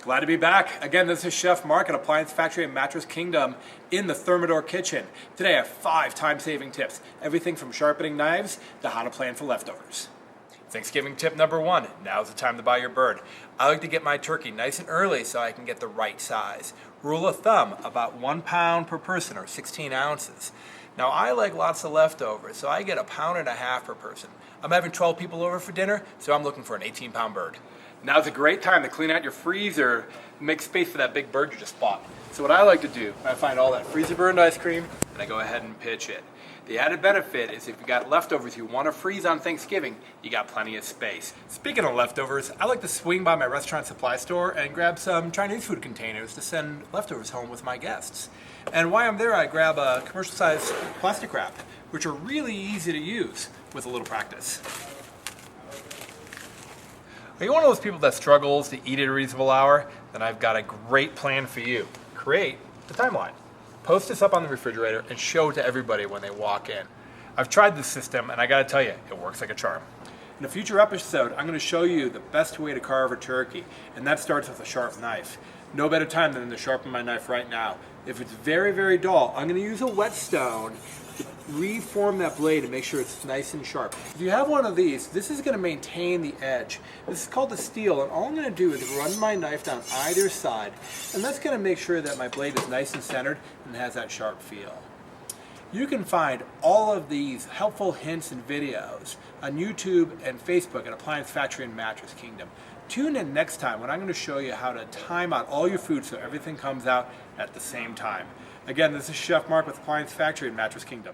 Glad to be back. Again, this is Chef Mark at Appliance Factory and Mattress Kingdom in the Thermador kitchen. Today I have 5 time-saving tips. Everything from sharpening knives to how to plan for leftovers. Thanksgiving tip number 1, now's the time to buy your bird. I like to get my turkey nice and early so I can get the right size. Rule of thumb, about 1 pound per person or 16 ounces. Now I like lots of leftovers, so I get 1.5 pounds per person. I'm having 12 people over for dinner, so I'm looking for an 18-pound bird. Now's a great time to clean out your freezer, make space for that big bird you just bought. So what I like to do, I find all that freezer burned ice cream, and I go ahead and pitch it. The added benefit is if you got leftovers you want to freeze on Thanksgiving, you got plenty of space. Speaking of leftovers, I like to swing by my restaurant supply store and grab some Chinese food containers to send leftovers home with my guests. And while I'm there, I grab a commercial-sized plastic wrap, which are really easy to use with a little practice. Are you one of those people that struggles to eat at a reasonable hour? Then I've got a great plan for you. Create a timeline. Post this up on the refrigerator and show it to everybody when they walk in. I've tried this system and I gotta tell you, it works like a charm. In a future episode, I'm gonna show you the best way to carve a turkey, and that starts with a sharp knife. No better time than to sharpen my knife right now. If it's very, very dull, I'm gonna use a whetstone to reform that blade and make sure it's nice and sharp. If you have one of these, this is gonna maintain the edge. This is called the steel, and all I'm gonna do is run my knife down either side, and that's gonna make sure that my blade is nice and centered and has that sharp feel. You can find all of these helpful hints and videos on YouTube and Facebook at Appliance Factory and Mattress Kingdom. Tune in next time when I'm going to show you how to time out all your food so everything comes out at the same time. Again, this is Chef Mark with Appliance Factory and Mattress Kingdom.